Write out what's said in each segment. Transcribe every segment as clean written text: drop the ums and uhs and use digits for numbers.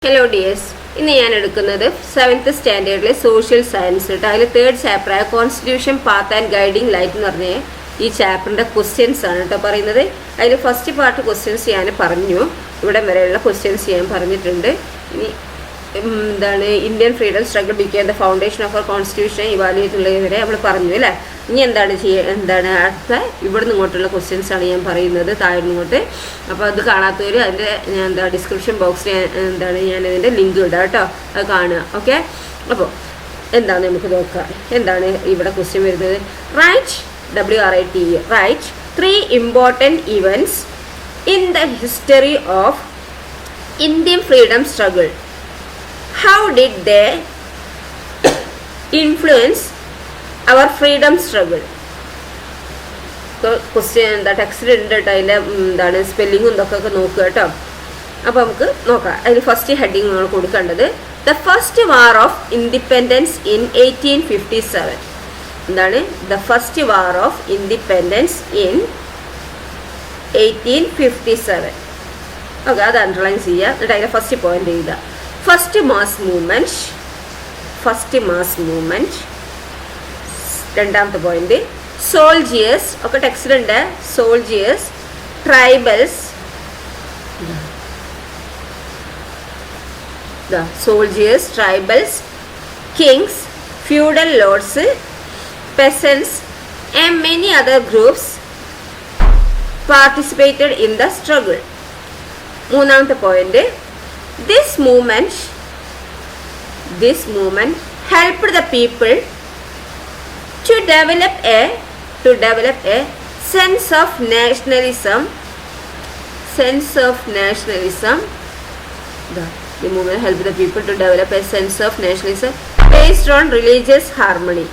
Hello dears, ഇന്ന് ഞാൻ എടുക്കുന്നത് 7th സ്റ്റാൻഡേർഡിലെ സോഷ്യൽ സയൻസ് കേട്ടോ. അതിൽ 3rd ചാപ്റ്ററായ constitution path and guiding light എന്ന് പറഞ്ഞ ഈ ചാപ്റ്ററിൻ്റെ ക്വസ്റ്റ്യൻസ് ആണ് കേട്ടോ പറയുന്നത്. അതിൽ ഫസ്റ്റ് പാർട്ട് ക്വസ്റ്റ്യൻസ് ഞാൻ പറഞ്ഞു, ഇവിടെ വരെയുള്ള ക്വസ്റ്റ്യൻസ് ഞാൻ പറഞ്ഞിട്ടുണ്ട്. ഇനി എന്താണ് Indian freedom struggle became the foundation of our constitution evaluate ഉള്ളത് വരെ നമ്മൾ പറഞ്ഞു അല്ലേ. ഇനി എന്താണ് അടുത്ത ഇവിടുന്ന് ഇങ്ങോട്ടുള്ള ക്വസ്റ്റ്യൻസ് ആണ് ഞാൻ പറയുന്നത്, താഴ്ന്നു ഇങ്ങോട്ട്. അപ്പോൾ അത് കാണാത്തവർ അതിൻ്റെ ഡിസ്ക്രിപ്ഷൻ ബോക്സിൽ ഞാനതിൻ്റെ ലിങ്ക് ഇടാം കേട്ടോ, അത് കാണുക. ഓക്കെ, അപ്പോൾ എന്താണ് നമുക്ക് നോക്കാം. എന്താണ് ഇവിടെ ക്വസ്റ്റ്യൻ വരുന്നത്? WRITE write 3 important events in the history of Indian freedom struggle. How did they influence our freedom struggle? Question ടെക്സ്റ്റിലുണ്ട് കേട്ടോ, അതിൻ്റെ എന്താണ് സ്പെല്ലിങ്ങും ഇതൊക്കെ നോക്കുക കേട്ടോ. അപ്പോൾ നമുക്ക് നോക്കാം. അതിൽ ഫസ്റ്റ് ഹെഡിങ് നമ്മൾ കൊടുക്കേണ്ടത് the first war of independence in 1857. എന്താണ് the first war of independence in 1857. Okay, അത് അണ്ടർലൈൻ ചെയ്യുക. എന്നിട്ട് അതിൻ്റെ ഫസ്റ്റ് പോയിന്റ് എഴുതുക. First mass movement. രണ്ടാമത്തെ പോയിന്റ് സോൾജിയേഴ്സ്, ഒക്കെ ടെക്സ്റ്റിലുണ്ട്. Soldiers, tribals, kings, feudal lords, peasants and many other groups participated in the struggle. മൂന്നാമത്തെ point this movement helped the people to develop a sense of nationalism. The movement helped the people to develop a sense of nationalism based on religious harmony.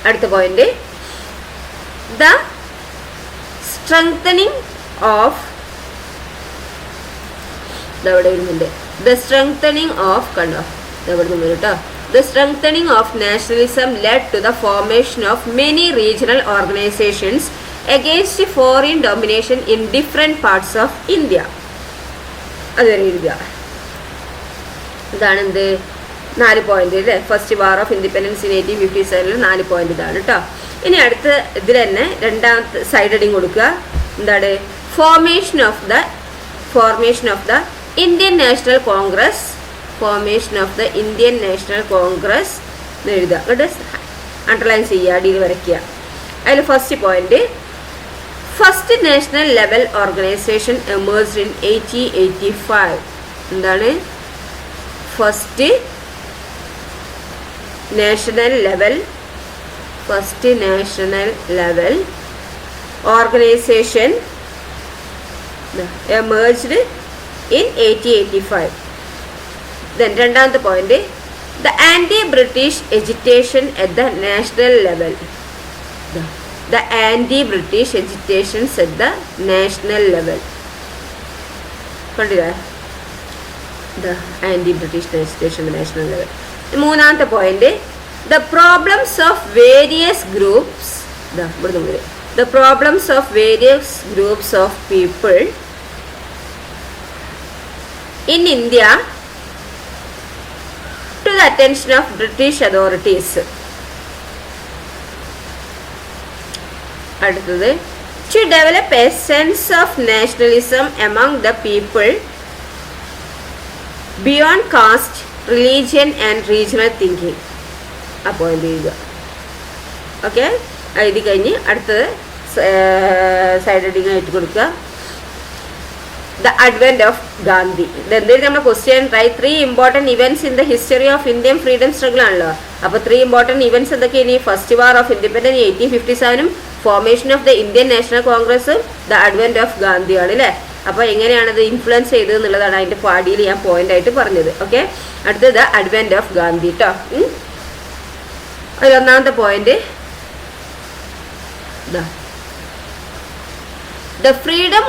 അടുത്ത point the strengthening of nationalism led to the formation of many regional organizations against foreign domination in different parts of India. അതുവരെ എഴുതുക. ഇതാണ് എന്ത് 4 point അല്ലേ. First war of independence in 1857 4 point ഇതാണ് കേട്ടോ. ഇനി അടുത്ത ഇതിൽ തന്നെ രണ്ടാമത്തെ സൈഡ് ഹെഡിങ് കൊടുക്കുക. എന്താണ്? Formation of the Indian national Congress. എന്ന് എഴുതുക. എന്നിട്ട് അണ്ടർലൈൻ ചെയ്യുക, അടിയിൽ വരയ്ക്കുക. അതിൽ first point first national level organisation emerged in 1885. എന്താണ്? First national level organization emerged in 1885. Then രണ്ടാമത്തെ point the anti-British agitation at the national level. The anti-British agitations at the national level. കണ്ടില്ലേ? The anti-British agitation at the national level. മൂന്നാമത്തെ point the problems of various groups of people in India to the attention of British authorities. അടുത്തത് to develop a sense of nationalism among the people beyond caste, religion and regional thinking. ആ point എഴുതുക. Okay, എഴുതി കഴിഞ്ഞ് അടുത്തത് side heading ആയിട്ട് കൊടുക്കുക. The advent of Gandhi. ഇതെന്തായാലും നമ്മുടെ question write 3 important events in the history of Indian freedom struggle ആണല്ലോ. അപ്പോൾ 3 important events എന്തൊക്കെയാണ്? First war of independence 1857, formation of the Indian national കോൺഗ്രസും ദ അഡ്വെന്റ് ഓഫ് ഗാന്ധി ആണ് അല്ലേ. അപ്പോൾ എങ്ങനെയാണത് ഇൻഫ്ലുവൻസ് ചെയ്തത് എന്നുള്ളതാണ് അതിൻ്റെ പാടിയിൽ ഞാൻ പോയിന്റ് ആയിട്ട് പറഞ്ഞത്. ഓക്കെ, അടുത്തത് ദ അഡ്വെന്റ് ഓഫ് ഗാന്ധി കേട്ടോ. അതിലൊന്നാമത്തെ point the freedom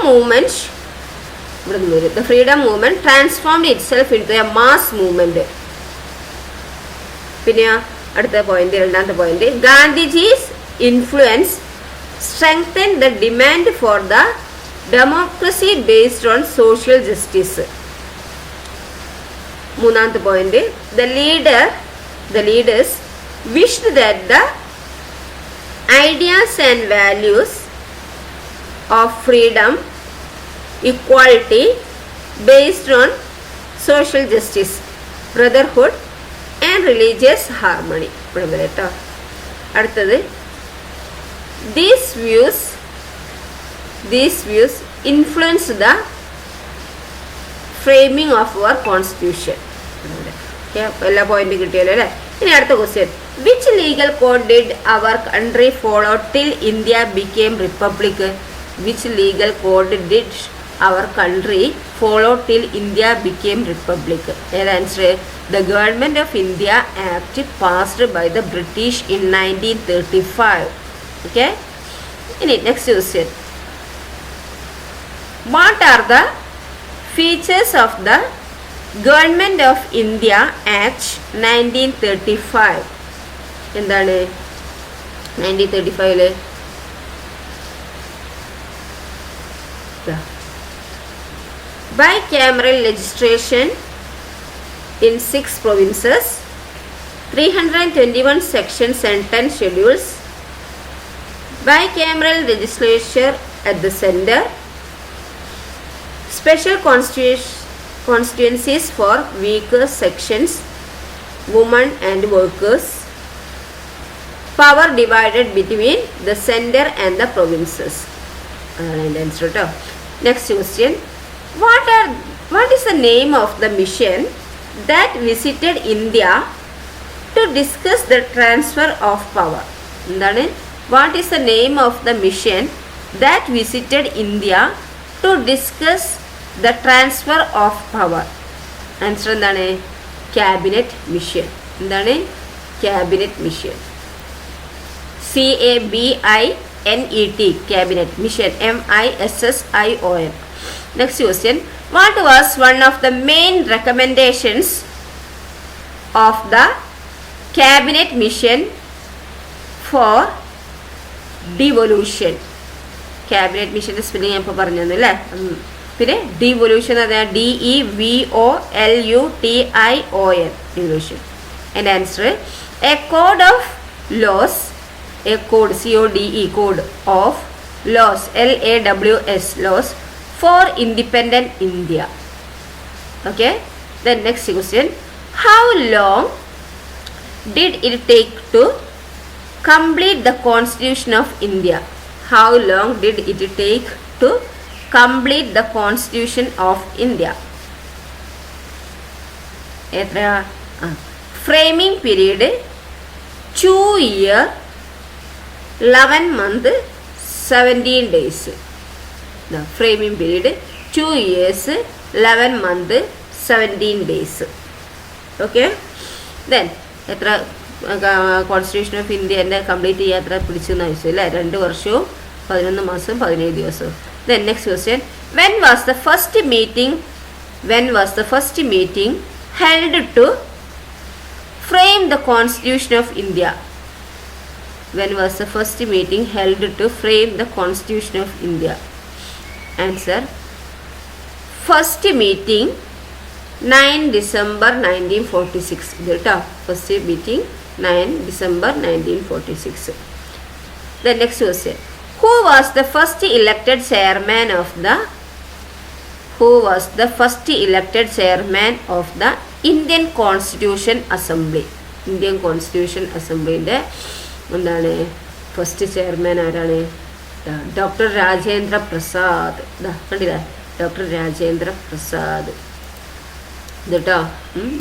movement transformed itself into a mass movement. പിന്നെ അടുത്ത പോയിന്റ് രണ്ടാമത്തെ point Gandhiji's influence strengthen the demand for the democracy based on social justice. മൂന്നാമത്തെ point, the leaders wished that the ideas and values of freedom, equality based on social justice, brotherhood and religious harmony. അടുത്തത്, these views influenced the framing of our constitution. എല്ലാ point കിട്ടിയല്ലോ അല്ലേ. ഇനി അടുത്ത question, which legal code did our country follow till India became republic? Which legal code did our country follow till India became republic? Answer, the Government of India Act passed by the British in 1935. Okay. Ini next question, what are the features of the Government of India Act 1935? എന്താണ് 1935 bicameral legislation in 6 provinces, 321 sections and 10 schedules, bicameral legislature at the center, special constituencies for weaker sections, women and workers, power divided between the center and the provinces. Next question, what is the name of the mission that visited India to discuss the transfer of power? What is the name of the mission that visited India to discuss the transfer of power? Answer എന്താണ്? Cabinet mission. എന്താണ്? Cabinet mission. CABINET, Cabinet mission. MISSION. Next question, what was one of the main recommendations of the Cabinet mission for devolution? Cabinet mission spelling ഞാൻ ഇപ്പോൾ പറഞ്ഞു അല്ലേ. പിന്നെ devolution അതാണ് DEVOLUTION, devolution. And answer, a code of laws, a code CODE, code of laws, LAWS, laws for independent India. Okay. Then next question, how long did it take to complete the Constitution of India? How long did it take to complete the Constitution of India? Framing period 2 years 11 months 17 days. The framing period 2 years 11 months 17 days. Okay. Then constitution of India complete ചെയ്യാൻ എത്ര പിടിച്ചെന്ന് ചോദിച്ചു അല്ലേ. 2 വർഷവും 11 മാസം 17 ദിവസവും. Then next question, when was the first meeting held to frame the Constitution of India? When was the first meeting held to frame the Constitution of India? Answer, first meeting 9 December 1946. First meeting 9 December 1946. The next question, who was the first elected chairman of the Indian Constitution Assembly? Indian Constitution Assembly എന്താണ് first chairman ആരാണ്? Doctor Rajendra Prasad. കണ്ടില്ലേ, doctor Rajendra Prasad കേട്ടോ,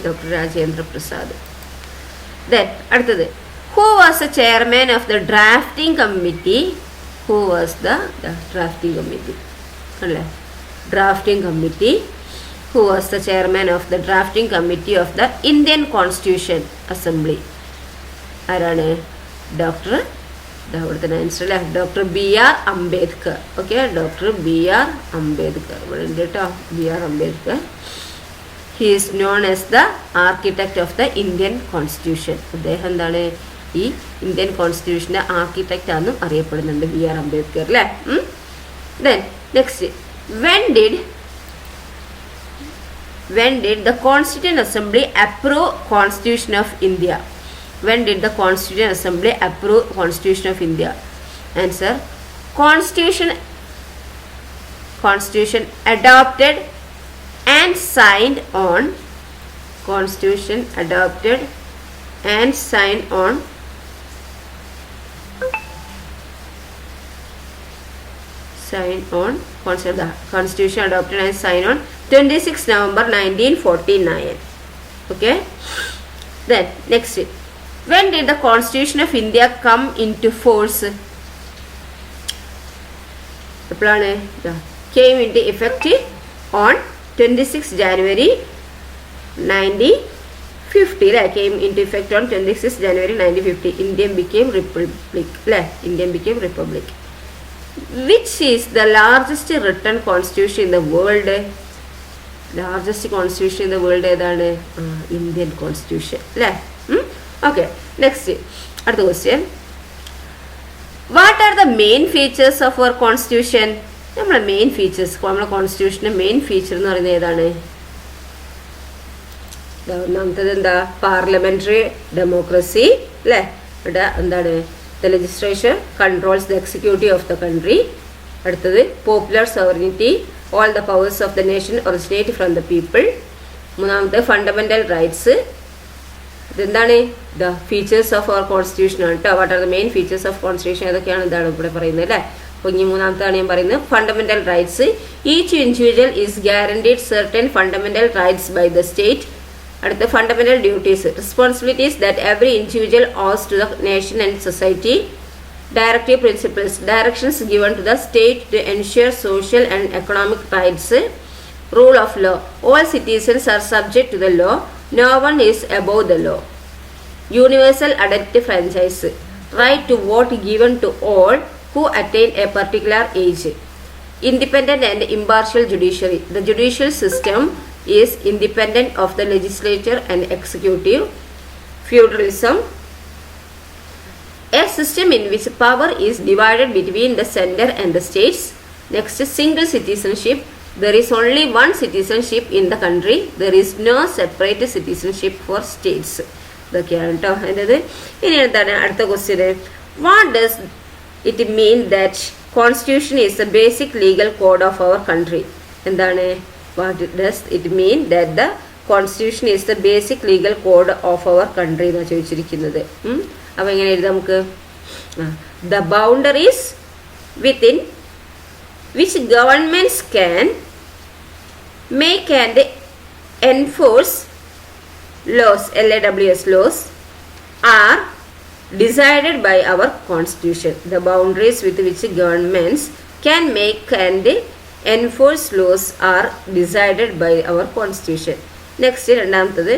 doctor Rajendra Prasad. Then അടുത്തത്, who was the chairman of the drafting committee? Who was the drafting committee? അല്ലേ, drafting committee. Who was the chairman of the drafting committee of the Indian constitution assembly? ആരാണ്? Doctor, ഇവിടുത്തെ answer അല്ലേ, doctor BR Ambedkar. Okay, doctor BR Ambedkar ഇവിടെ ഉണ്ട് കേട്ടോ, BR Ambedkar. He is known as the architect of the Indian constitution. അദ്ദേഹം എന്താണ്? ഈ Indian കോൺസ്റ്റിറ്റ്യൂഷൻ്റെ architect ആണെന്നും അറിയപ്പെടുന്നുണ്ട് BR അംബേദ്കർ അല്ലേ. Then Next, when did the Constituent Assembly approve Constitution of India? When did the Constituent Assembly approve Constitution of India? Answer: Constitution adopted and signed on. Constitution adopted and signed on Constitution adopted and signed on 26 November 1949. Okay. Then next, when did the Constitution of India come into force? The plan came into effect on 26 January 1950. Came into effect on 26 January 1950. Indian became republic. Which is the largest written constitution in the world? Largest constitution in the world ഏതാണ്? Indian constitution അല്ലേ? Okay. Next, അടുത്ത question. What are the main features of our constitution? നമ്മുടെ main features, നമ്മുടെ കോൺസ്റ്റിറ്റ്യൂഷൻ്റെ main feature എന്ന് പറയുന്നത് ഏതാണ്? ഒന്നാമത്തത് എന്താ? പാർലമെന്ററി ഡെമോക്രസി അല്ലേ? ഇവിടെ എന്താണ്? The legislature controls the executive of the country. അടുത്തത് popular sovereignty. All the powers of the nation originate from the people. മൂന്നാമത്തെ ഫണ്ടമെന്റൽ റൈറ്റ്സ്. ഇതെന്താണ്? The features of our constitution ആണ് കേട്ടോ. What are the main features of constitution? അതൊക്കെയാണ് എന്താണ് ഇവിടെ പറയുന്നത് അല്ലേ? അപ്പോൾ ഇനി മൂന്നാമത്താണ് ഞാൻ പറയുന്നത് fundamental rights. Each individual is guaranteed certain fundamental rights by the state. അടുത്ത fundamental duties, responsibilities that every individual owes to the nation and society. Directive principles, directions given to the state to ensure social and economic rights. Rule of law, all citizens are subject to the law, no one is above the law. Universal adult franchise, right to vote given to all who attain a particular age. Independent and impartial judiciary, the judicial system is independent of the legislature and executive. Feudalism, a system in which power is divided between the center and the states. Next, single citizenship, there is only one citizenship in the country, there is no separate citizenship for states. ഇതൊക്കെയാണ് കേട്ടോ എന്നത്. ഇനി എന്താണ് അടുത്ത question? What does it mean that constitution is the basic legal code of our country? എന്താണ്? What does it mean that the constitution is the basic legal code of our country എന്നാണ് ചോദിച്ചിരിക്കുന്നത്. അപ്പോൾ എങ്ങനെ എഴുതാം നമുക്ക്? The boundaries within which governments can make and enforce laws, LAWS laws, are decided by our constitution. The boundaries with which governments can make and enforce laws are decided by our constitution. Next, രണ്ടാമത്തത്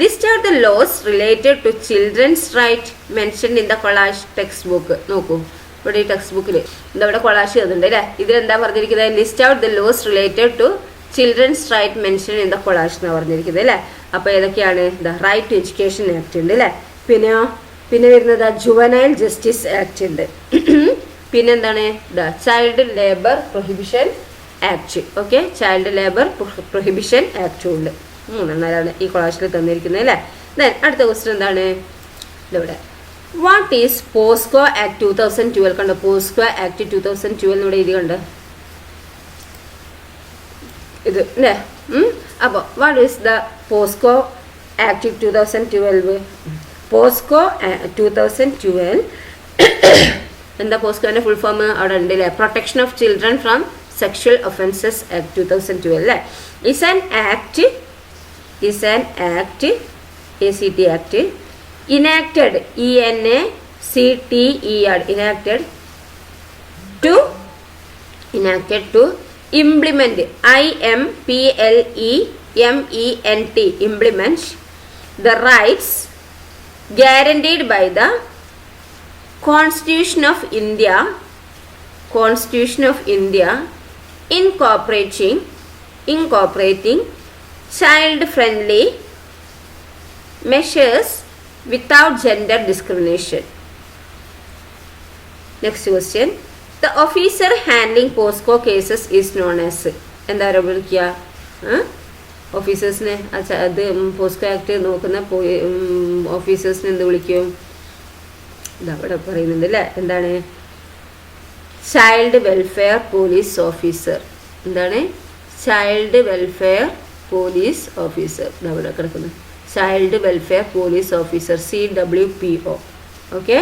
list out the laws related to children's right mentioned in the collage textbook. നോക്കൂ, ഇവിടെ ഈ text ബുക്കിൽ ഇതവിടെ collage ചെയ്തിട്ടുണ്ട് അല്ലേ? ഇതിലെന്താ പറഞ്ഞിരിക്കുന്നത്? List out the laws related to children's right mention in the collage എന്നാണ് പറഞ്ഞിരിക്കുന്നത് അല്ലേ? അപ്പോൾ ഏതൊക്കെയാണ്? The right to education act ഉണ്ട് അല്ലേ? പിന്നെ വരുന്നത് ജുവനൈൽ ജസ്റ്റിസ് ആക്ട് ഉണ്ട്. പിന്നെന്താണ്? The child labour prohibition act. Okay, child labour prohibition ആക്ടും ഉണ്ട്. മൂന്നെണ്ണമാണ് ഈ കൊളാഷിൽ തന്നിരിക്കുന്നത് അല്ലേ? ദെൻ അടുത്ത ക്വസ്റ്റ്യൻ എന്താണ്? ഇവിടെ വാട്ട് ഈസ് പോസ്കോ ആക്ട് 2012? കണ്ടോ, പോസ്കോ ആക്ട് 2012 ഇവിടെ എഴുതി കണ്ട് ഇത് അല്ലേ? അപ്പോൾ what is the POCSO act 2012? POCSO 2012 എന്താ? പോസ്കോന്റെ ഫുൾ ഫോം അവിടെ ഉണ്ട് അല്ലേ? Protection of children from sexual offences act 2012 അല്ലേ? is an act ACT act enacted enacted to implement implement the rights guaranteed by the Constitution of India incorporating child-friendly measures without gender discrimination. Next question. The officer handling POCSO cases is known as എന്താ വിളിക്കുക? ഓഫീസേഴ്സിനെ അത് POCSO act നോക്കുന്ന ഓഫീസേഴ്സിനെ എന്ത് വിളിക്കും? ഇതവിടെ പറയുന്നുണ്ട് അല്ലേ, എന്താണ്? Child welfare police officer. എന്താണ്? Child welfare police officer. ഇതവിടെ കിടക്കുന്നു, child welfare police officer, CWPO. Okay.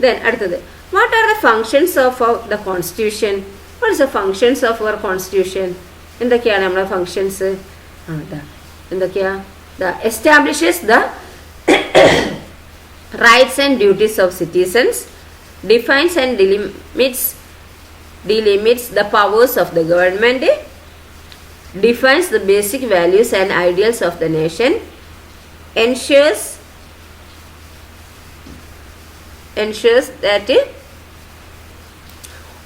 Then അടുത്തത്, what are the functions of the constitution? What is the functions of our constitution? എന്തൊക്കെയാണ് നമ്മുടെ ഫങ്ഷൻസ്? എന്തൊക്കെയാ? The establishes the rights and duties of citizens, defines and delimits the powers of the government, defines the basic values and ideals of the nation, ensures that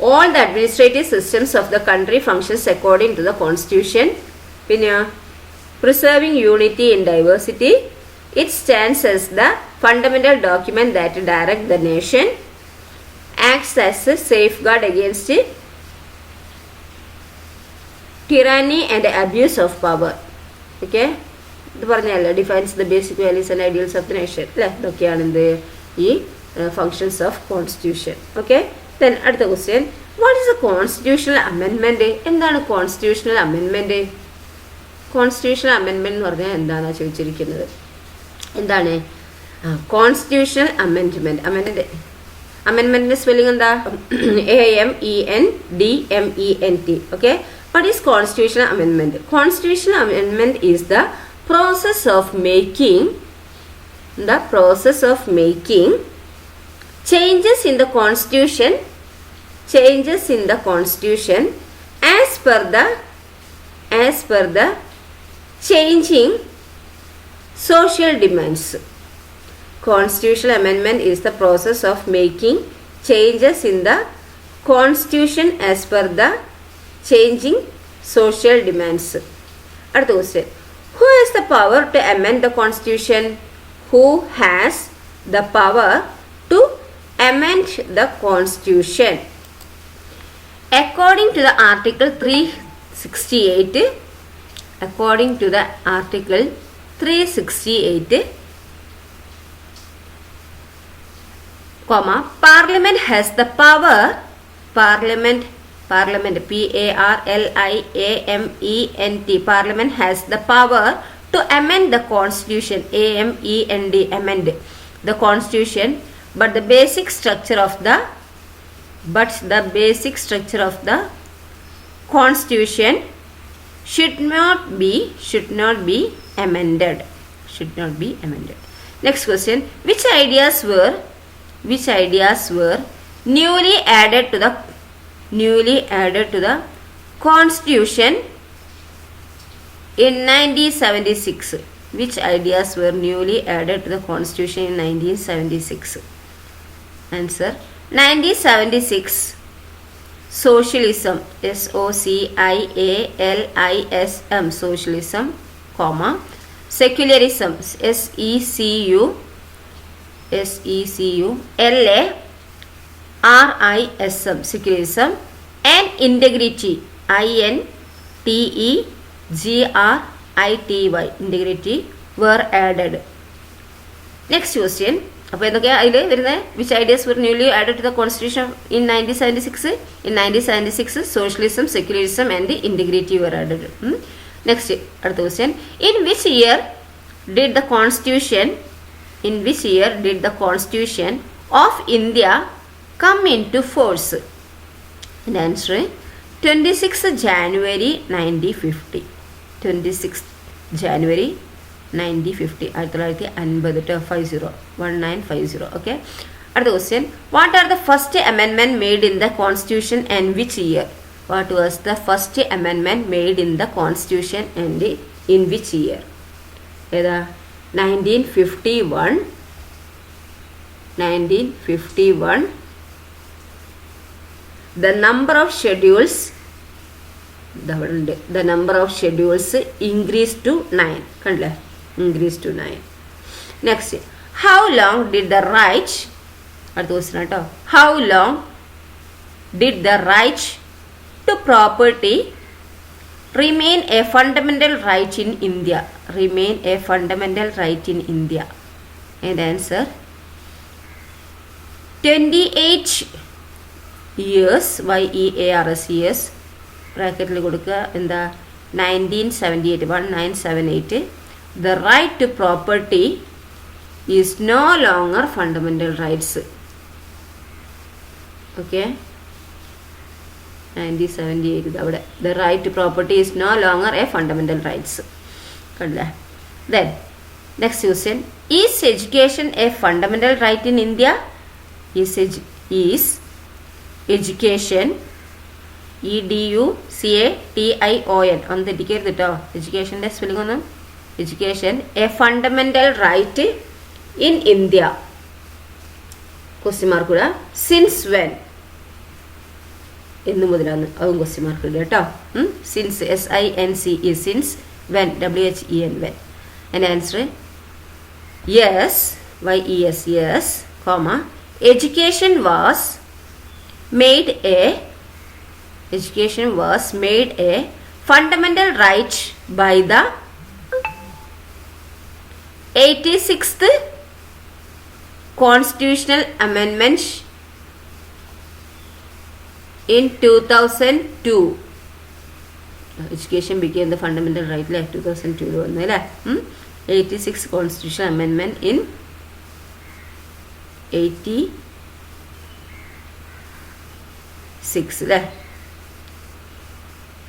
all the administrative systems of the country functions according to the constitution. പിന്നെ preserving unity in diversity, it stands as the fundamental document that directs the nation, acts as a safeguard against tyranny and abuse of power. Okay, ഇത് പറഞ്ഞല്ലോ, defines the basic values and ideals of the nation അല്ലേ. ഇതൊക്കെയാണ് എന്ത് ഈ functions of constitution. Okay. Then അടുത്ത question, what is a constitutional അമെൻമെന്റ്? എന്താണ് constitutional അമെൻമെന്റ്? Constitutional അമെൻമെന്റ് എന്ന് പറഞ്ഞാൽ എന്താണെന്നാണ് ചോദിച്ചിരിക്കുന്നത്. എന്താണ് കോൺസ്റ്റിറ്റ്യൂഷണൽ അമെൻമെന്റ്? അമെൻമെന്റിന്റെ സ്പെല്ലിംഗ് എന്താ? AMENDMENT. Okay. What is constitutional amendment? Constitutional amendment is the process of making changes in the constitution as per the changing social demands. Constitutional amendment is the process of making changes in the constitution as per the changing social demands. അടുത്ത question, who has the power to amend the constitution? Who has the power to amend the constitution? According to the article 368, Parliament has the power, Parliament, PARLIAMENT, Parliament has the power to amend the constitution, amend the constitution, but the basic structure of the constitution should not be amended. Next question, which ideas were newly added to the constitution in 1976? Which ideas were newly added to the constitution in 1976? Answer, 1976 socialism, SOCIALISM, socialism, secularism, SECULARISM, secularism, and integrity, INTEGRITY, integrity were added. Next question, അപ്പോൾ എന്തൊക്കെയാണ് അതിൽ വരുന്നത്? Which ideas were newly added to the constitution in 1976? In 1976 socialism, secularism and integrity were added. Next, അടുത്ത question, in which year did the constitution of India come into force? And answer, 26th January 1950. 26th January 1950, 1950. Okay. Other question, what are the first amendment made in the constitution and which year? What was the first amendment made in the constitution and in which year? 1951. The number of schedules increased to 9. Increased to 9. Next, how long did the right did the right to property remain a fundamental right in India? Remain a fundamental right in India. And answer 28 years, YEARS years, ബ്രാക്കറ്റിൽ കൊടുക്കുക. എന്താ 1978, 1978. The right to property is no longer fundamental rights. Okay, 1978 അവിടെ. The right to property is no longer a fundamental rights. കണ്ടില്ലേ? Then next question, is education a fundamental right in India? Is education, EDUCATION ഒന്ന് ഇരിക്കരുത് കേട്ടോ. എഡ്യൂക്കേഷൻ്റെ spelling ഒന്ന്. Education a fundamental right in India. Question mark ഇടുക. Since when എന്ന് മുതലാണ്, അതും ക്വസ്റ്റ്യൻ മാർക്ക് ഇടുക കേട്ടോ. Since SINCE since, when WHEN when. അതിൻ്റെ answer yes, YES yes, comma education was made a fundamental right by the 86th constitutional amendment in 2002. Education became the fundamental right 2002 വന്നു അല്ലേ. 86 constitutional amendment in 86 അല്ലേ.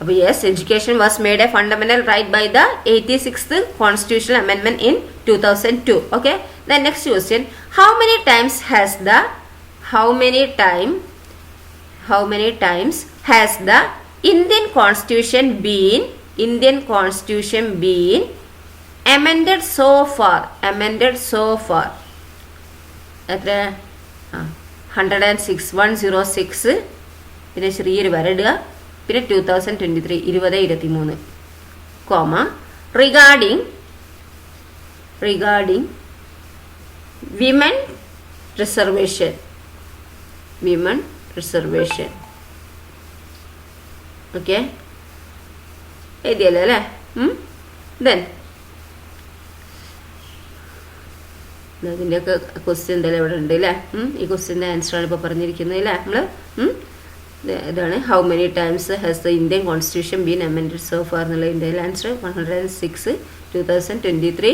അപ്പോൾ yes, education was made a fundamental right by the 86th constitutional അമെൻമെന്റ് in 2002. Okay, the next question, how many times has the Indian constitution been amended so far? എത്ര? 106, 106. പിന്നെ ചെറിയൊരു വരടുക. പിന്നെ 2023, 2023, കോമ റിഗാർഡിംഗ് വിമൻ റിസർവേഷൻ. ഓക്കെ, എഴുതിയല്ലോ അല്ലേ. Then ഇതിൻ്റെയൊക്കെ question എന്തായാലും ഇവിടെ ഉണ്ട് അല്ലേ. ഈ ക്വസ്റ്റ്യൻ്റെ ആൻസറാണ് ഇപ്പോൾ പറഞ്ഞിരിക്കുന്നത് അല്ലേ. നമ്മൾ ഇതാണ് how many times has the Indian constitution been amended so far എന്നുള്ള ഇന്ത്യയിലെ answer 106, 2023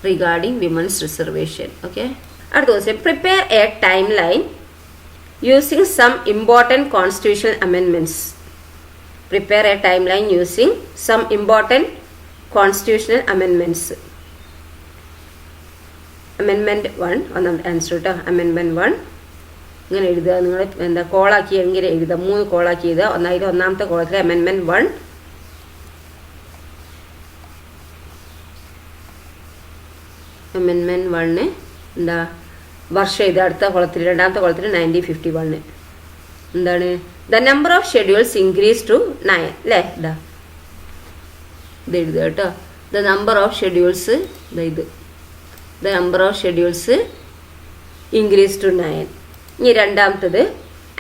regarding women's reservation. Okay, അടുത്ത question, prepare a time line using some important constitutional amendments. Prepare a time line using some important constitutional amendments. Amendment 1 ഒന്നാമത്തെ answer കേട്ടോ. Amendment 1 ഇങ്ങനെ എഴുതുക. നിങ്ങൾ എന്താ കോളാക്കി എങ്ങനെ എഴുതുക, 3 കോളാക്കി എഴുതുക. ഒന്നാമത്തെ കോളത്തിൽ അമെൻമെൻറ്റ് 1. അമെൻമെൻറ്റ് 1 എന്താ വർഷം ഇത്. അടുത്ത കോളത്തിൽ, രണ്ടാമത്തെ കോളത്തിൽ 1951. എന്താണ്? The number of schedules increase to 9 അല്ലേ. ഇത് എഴുതുക കേട്ടോ. ദ നമ്പർ ഓഫ് ഷെഡ്യൂൾസ്, ഇത് the number of schedules increased to 9. ഇനി രണ്ടാമത്തത്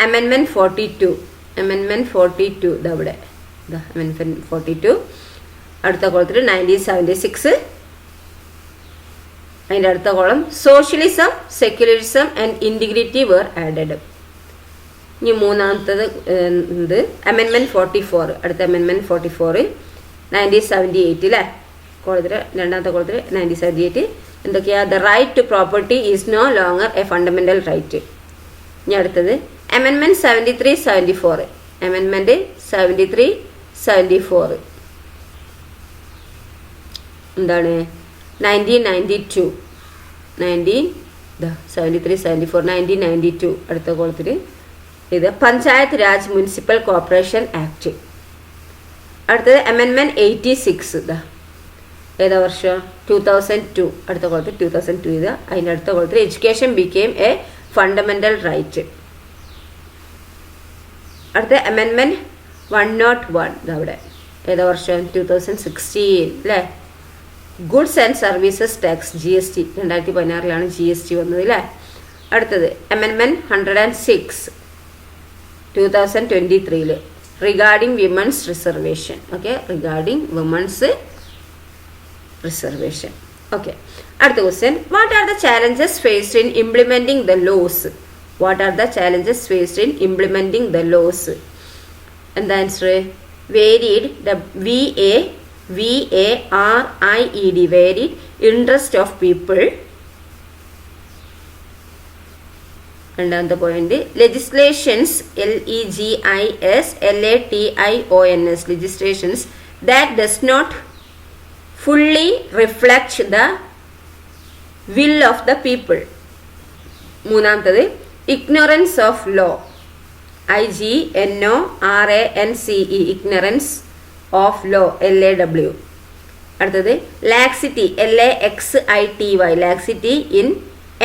അമെൻമെൻറ്റ് 42. ഇതവിടെ അമെൻമെൻറ്റ് 42. അടുത്ത കോളത്തിൽ 1976. അതിൻ്റെ അടുത്ത column socialism, secularism and integrity were added. ഇനി മൂന്നാമത്തത് ഇത് അമെൻമെൻറ്റ് 44. അടുത്ത അമെൻമെൻറ്റ് 44 1978 അല്ലേ. കോളത്തിൽ രണ്ടാമത്തെ കോളത്തിൽ 1978 എന്തൊക്കെയാ? The right to property is no longer a fundamental right. ഇനി അടുത്തത് അമെൻമെന്റ് 73, 74. അമെൻമെന്റ് 73, 74 എന്താണ്? 1992. 73, 74 1992. അടുത്ത കോളത്തിൽ ഇത് panchayat Raj municipal corporation act. അടുത്തത് അമെൻമെന്റ് 86. ഏതാ വർഷം? 2002. അടുത്ത കോളത്തിൽ 2002 ഇത്. അതിൻ്റെ അടുത്ത കോളത്തിൽ education became a fundamental right. അടുത്ത അമെൻമെന്റ് 101. ഇതവിടെ ഏതാ വർഷം? 2016 അല്ലേ. Goods and services tax GST 2016 GST വന്നത് അല്ലേ. അടുത്തത് അമെൻമെന്റ് 106. 2023 regarding women's reservation. Okay, regarding women's reservation. Okay, അടുത്ത question, what are the challenges faced in implementing the laws? What are the challenges faced in implementing the laws? And the answer, varied, the VARIED, varied interest of people. രണ്ടാമത്തെ point, legislations, LEGISLATIONS, legislations that does not fully reflect the will of the people. മൂന്നാമത്തത്, ignorance of law, IGNORANCE, ignorance of law, LAW. അടുത്തത്, laxity, LAXITY, laxity in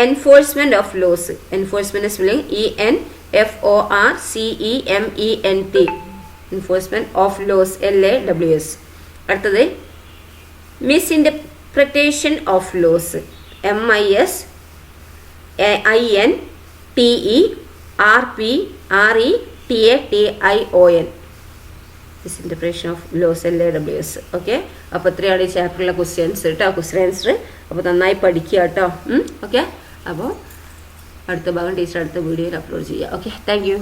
enforcement of laws. Enforcement is spelling ENFORCEMENT, enforcement of laws, LAWS. അടുത്തത്, misinterpretation of laws, MISINTERPRETATION, misinterpretation of laws, LAWS. Okay, അപ്പോൾ ഇത്രയാണ് ഈ ചാപ്റ്ററിലെ questions കേട്ടോ, question answer. അപ്പോൾ നന്നായി പഠിക്കുക കേട്ടോ. ഓക്കെ, അപ്പോൾ അടുത്ത ഭാഗം ടീച്ചർ അടുത്ത വീഡിയോയിൽ അപ്ലോഡ് ചെയ്യുക. Okay, thank you.